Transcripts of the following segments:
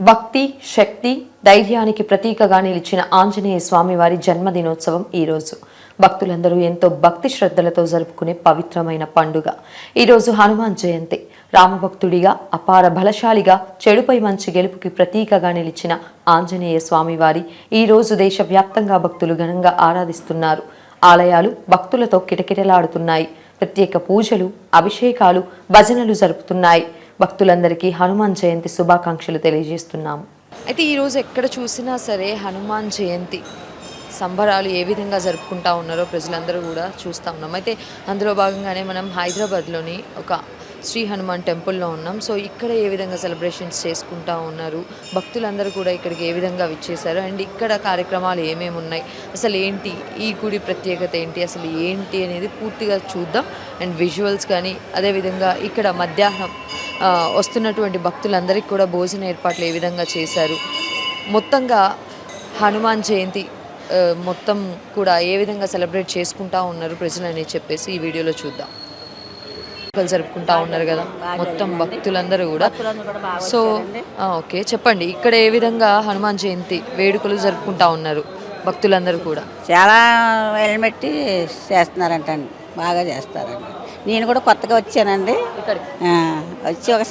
భక్తి, శక్తి, ధైర్యానికి ప్రతీకగా నిలిచిన ఆంజనేయ స్వామివారి జన్మదినోత్సవం ఈరోజు భక్తులందరూ ఎంతో భక్తి శ్రద్ధలతో జరుపుకునే పవిత్రమైన పండుగ. ఈరోజు హనుమాన్ జయంతి. రామభక్తుడిగా, అపార బలశాలిగా, చెడుపై మంచి గెలుపుకి ప్రతీకగా నిలిచిన ఆంజనేయ స్వామివారి ఈరోజు దేశవ్యాప్తంగా భక్తులు ఘనంగా ఆరాధిస్తున్నారు. ఆలయాలు భక్తులతో కిటకిటలాడుతున్నాయి. ప్రత్యేక పూజలు, అభిషేకాలు, భజనలు జరుపుతున్నాయి. భక్తులందరికీ హనుమాన్ జయంతి శుభాకాంక్షలు తెలియజేస్తున్నాము. అయితే ఈరోజు ఎక్కడ చూసినా సరే హనుమాన్ జయంతి సంబరాలు ఏ విధంగా జరుపుకుంటా ఉన్నారో ప్రజలందరూ కూడా చూస్తూ ఉన్నాం. అయితే అందులో భాగంగానే మనం హైదరాబాద్లోని ఒక శ్రీ హనుమాన్ టెంపుల్లో ఉన్నాం. సో ఇక్కడ ఏ విధంగా సెలబ్రేషన్స్ చేసుకుంటా ఉన్నారు, భక్తులందరూ కూడా ఇక్కడికి ఏ విధంగా విచ్చేశారు, అండ్ ఇక్కడ కార్యక్రమాలు ఏమేమి ఉన్నాయి, అసలు ఏంటి ఈ గుడి ప్రత్యేకత ఏంటి, అసలు ఏంటి అనేది పూర్తిగా చూద్దాం. అండ్ విజువల్స్ కానీ, అదేవిధంగా ఇక్కడ మధ్యాహ్నం వస్తున్నటువంటి భక్తులందరికీ కూడా భోజన ఏర్పాట్లు ఏ విధంగా చేశారు, మొత్తంగా హనుమాన్ జయంతి మొత్తం కూడా ఏ విధంగా సెలబ్రేట్ చేసుకుంటా ఉన్నారు ప్రజలు అని చెప్పేసి ఈ వీడియోలో చూద్దాం. జరుపుకుంటా ఉన్నారు కదా మొత్తం భక్తులందరూ కూడా. సో ఓకే, చెప్పండి ఇక్కడ ఏ విధంగా హనుమాన్ జయంతి వేడుకలు జరుపుకుంటా ఉన్నారు భక్తులందరూ కూడా? చాలా హెల్మెట్టి చేస్తున్నారంటండి, బాగా చేస్తారండి. నేను కూడా కొత్తగా వచ్చానండి, వచ్చి ఒక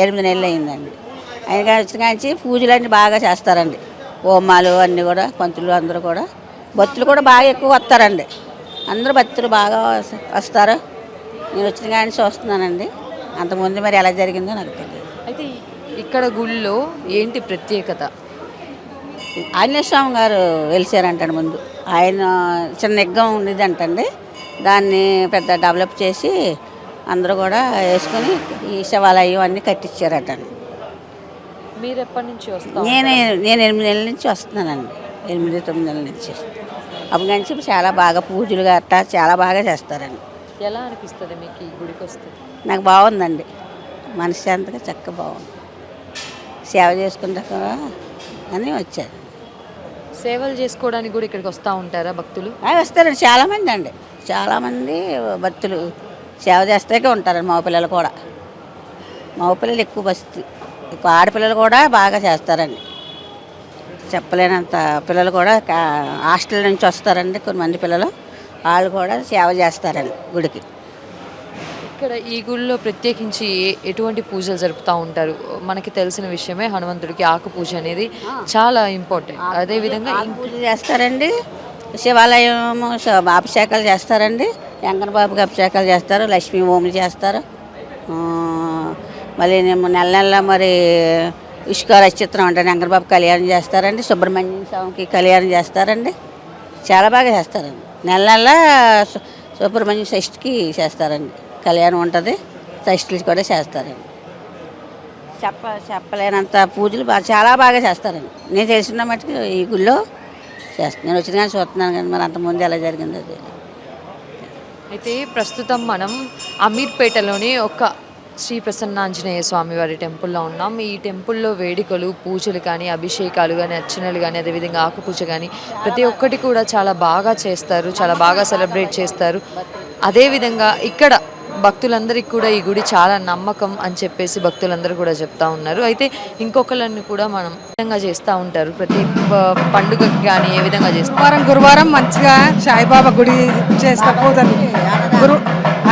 8 నెలలు అయిందండి. ఆయన వచ్చిన కాంచి పూజలన్నీ బాగా చేస్తారండి. హోమాలు అన్నీ కూడా పంతులు అందరూ కూడా, భక్తులు కూడా బాగా ఎక్కువ వస్తారండి. అందరూ భక్తులు బాగా వస్తారు. నేను వచ్చిన కానీ చూస్తున్నానండి. అంతకుముందు మరి ఎలా జరిగిందో నాకు తెలియదు. అయితే ఇక్కడ గుళ్ళో ఏంటి ప్రత్యేకత? ఆంజనేయ స్వామి గారు వెలిసారంటండి. ముందు ఆయన చిన్న యజ్ఞం ఉండేదంటండి, దాన్ని పెద్ద డెవలప్ చేసి అందరూ కూడా వేసుకొని ఈ శివాలయం అన్నీ కట్టించారటండి. మీరు ఎప్పటి నుంచి వస్తారు? నేను 8 నెలల నుంచి వస్తున్నానండి. 8-9 నెలల నుంచి అప్పటి నుంచి చాలా బాగా పూజలు గట్టా చాలా బాగా చేస్తారండి. ఎలా అనిపిస్తుంది మీకు ఈ గుడికి వస్తే? నాకు బాగుందండి, మనశ్శాంతిగా చక్కగా బాగుంది. సేవ చేసుకుంటా కూడా అని వచ్చారు. సేవలు చేసుకోవడానికి కూడా ఇక్కడికి వస్తూ ఉంటారా భక్తులు? వస్తారండి, చాలామంది అండి, చాలామంది భక్తులు సేవ చేస్తాకే ఉంటారండి. మా పిల్లలు కూడా, మా పిల్లలు ఎక్కువ బస్తీ, ఎక్కువ ఆడపిల్లలు కూడా బాగా చేస్తారండి. చెప్పలేనంత పిల్లలు కూడా హాస్టల్ నుంచి వస్తారండి కొంతమంది పిల్లలు, వాళ్ళు కూడా సేవ చేస్తారండి గుడికి. ఇక్కడ ఈ గుడిలో ప్రత్యేకించి ఎటువంటి పూజలు జరుపుతూ ఉంటారు? మనకి తెలిసిన విషయమే, హనుమంతుడికి ఆకు పూజ అనేది చాలా ఇంపార్టెంట్. అదేవిధంగా పూజ చేస్తారండి, శివాలయం అభిషేకాలు చేస్తారండి, వెంకన్న బాబుకి అభిషేకాలు చేస్తారు, లక్ష్మీ ఓములు చేస్తారు. మళ్ళీ నెల నెల మరి ఇష్క నక్షత్రం అంటే వెంకన్నబాబు కళ్యాణం చేస్తారండి, సుబ్రహ్మణ్యం స్వామికి కళ్యాణం చేస్తారండి. చాలా బాగా చేస్తారండి. నెల నెల సుబ్రహ్మణ్య షష్ఠికి చేస్తారండి, కళ్యాణం ఉంటుంది, షష్ఠులు కూడా చేస్తారండి. చెప్పలేనంత పూజలు చాలా బాగా చేస్తారండి. నేను తెలిసిన మట్టుకు ఈ గుళ్ళో చేస్తాను. నేను వచ్చిన కానీ చూస్తున్నాను కానీ మరి అంతకుముందు ఎలా జరిగిందో అది. అయితే ప్రస్తుతం మనం అమీర్పేటలోని ఒక శ్రీ ప్రసన్నాంజనేయ స్వామివారి టెంపుల్లో ఉన్నాం. ఈ టెంపుల్లో వేడుకలు, పూజలు కానీ, అభిషేకాలు కానీ, అర్చనలు కానీ, అదేవిధంగా ఆకుపూజ కానీ ప్రతి ఒక్కటి కూడా చాలా బాగా చేస్తారు, చాలా బాగా సెలబ్రేట్ చేస్తారు. అదేవిధంగా ఇక్కడ భక్తులందరికీ కూడా ఈ గుడి చాలా నమ్మకం అని చెప్పేసి భక్తులందరూ కూడా చెప్తా ఉన్నారు. అయితే ఇంకొకళ్ళని కూడా మనం విధంగా చేస్తూ ఉంటారు ప్రతి పండుగకి కానీ ఏ విధంగా చేస్తారు? గురువారం మంచిగా సాయిబాబా గుడి చేస్తారు,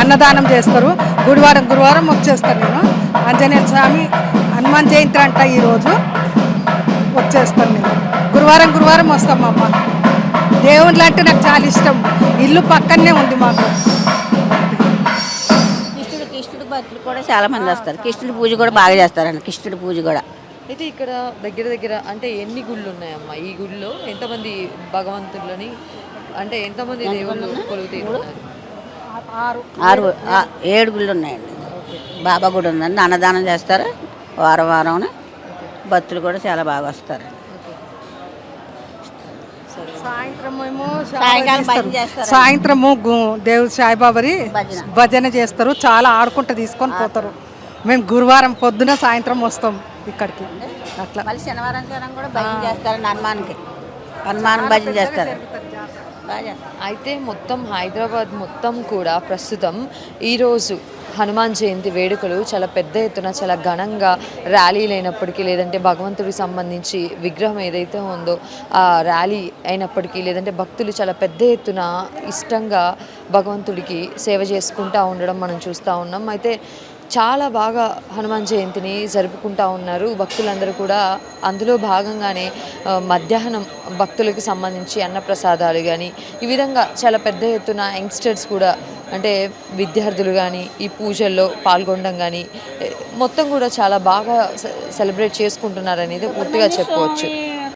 అన్నదానం చేస్తారు. గురువారం వచ్చేస్తాను నేను. ఆంజనేయ స్వామి హనుమాన్ జయంతి అంట ఈరోజు వచ్చేస్తాను నేను. గురువారం వస్తాం. అమ్మ దేవుళ్ళు అంటే నాకు చాలా ఇష్టం. ఇల్లు పక్కనే ఉంది మాకు. కృష్ణుడి భక్తులు కూడా చాలా మంది వస్తారు. కృష్ణుడి పూజ కూడా బాగా చేస్తారండి, కృష్ణుడి పూజ కూడా. అయితే ఇక్కడ దగ్గర అంటే ఎన్ని గుళ్ళు ఉన్నాయమ్మా? ఈ గుడిలో ఎంతమంది భగవంతులని, అంటే ఎంతమంది దేవుళ్ళు కొలువుతీరు? 7 గుళ్ళు ఉన్నాయండి. బాబా గుడి ఉందండి, అన్నదానం చేస్తారు వారం. భక్తులు కూడా చాలా బాగా వస్తారు. సాయంత్రము దేవుడు సాయిబాబారి భజన చేస్తారు, చాలా ఆడుకుంటూ తీసుకొని పోతారు. మేము గురువారం పొద్దున సాయంత్రం వస్తాం ఇక్కడికి. అట్లా మళ్ళీ శనివారం కూడా భజన చేస్తారండి, హనుమాన్ భజన చేస్తారు. అయితే మొత్తం హైదరాబాద్ మొత్తం కూడా ప్రస్తుతం ఈరోజు హనుమాన్ జయంతి వేడుకలు చాలా పెద్ద ఎత్తున చాలా ఘనంగా ర్యాలీలు అయినప్పటికీ, లేదంటే భగవంతుడికి సంబంధించి విగ్రహం ఏదైతే ఉందో ఆ ర్యాలీ అయినప్పటికీ, లేదంటే భక్తులు చాలా పెద్ద ఎత్తున ఇష్టంగా భగవంతుడికి సేవ చేసుకుంటూ ఉండడం మనం చూస్తూ ఉన్నాం. అయితే చాలా బాగా హనుమాన్ జయంతిని జరుపుకుంటూ ఉన్నారు భక్తులందరూ కూడా. అందులో భాగంగానే మధ్యాహ్నం భక్తులకు సంబంధించి అన్నప్రసాదాలు కానీ, ఈ విధంగా చాలా పెద్ద ఎత్తున యంగ్స్టర్స్ కూడా, అంటే విద్యార్థులు కానీ ఈ పూజల్లో పాల్గొనడం కానీ మొత్తం కూడా చాలా బాగా సెలబ్రేట్ చేసుకుంటున్నారు అనేది పూర్తిగా చెప్పుకోవచ్చు.